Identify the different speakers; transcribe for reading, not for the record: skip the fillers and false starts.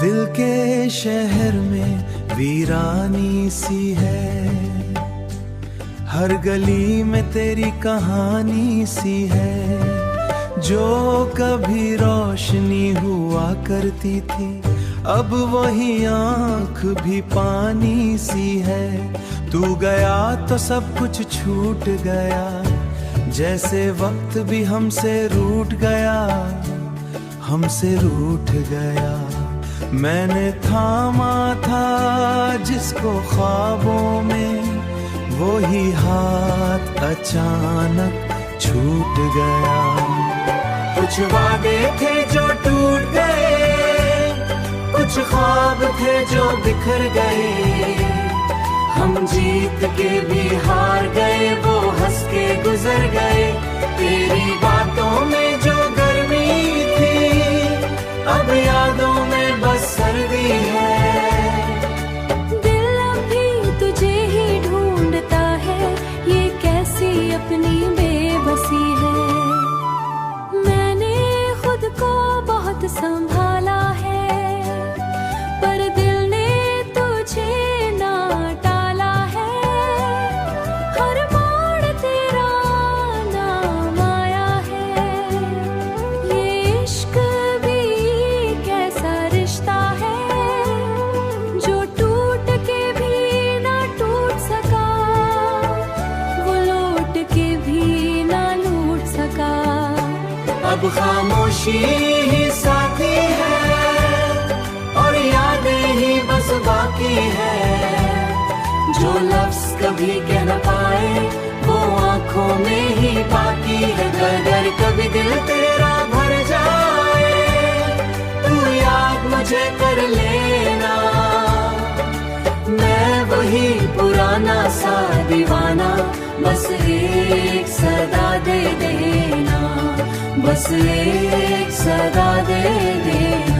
Speaker 1: दिल के शहर में वीरानी सी है, हर गली में तेरी कहानी सी है। जो कभी रोशनी हुआ करती थी, अब वही आँख भी पानी सी है। तू गया तो सब कुछ छूट गया, जैसे वक्त भी हमसे रूठ गया, हमसे रूठ गया। मैंने थामा था जिसको ख्वाबों में, वो ही हाथ अचानक छूट गया। कुछ वादे थे जो टूट गए, कुछ ख्वाब थे जो बिखर गए। हम जीत के भी हार गए, वो हंस के गुजर गए। तेरी बातों में जो गर्मी थी, अब यादों में बस सर्दी है।
Speaker 2: दिल अभी तुझे ही ढूंढता है, ये कैसी अपनी बेबसी है। मैंने खुद को बहुत संभाला है, पर दिल ने तुझे ना टाला है। हर मोड़ तेरा नाम आया है, ये इश्क भी कैसा रिश्ता है, जो टूट के भी ना टूट सका, वो लौट के भी ना लूट सका।
Speaker 1: अब खामोशी ही साथी है, और यादें ही बस बाकी है। जो लफ्ज़ कभी कह न पाए, वो आंखों में ही बाकी है। अगर कभी दिल तेरा भर जाए, तू याद मुझे कर लेना। मैं वही पुराना सा दीवाना, बस एक सदा दे देना, बस एक सदा दे देना।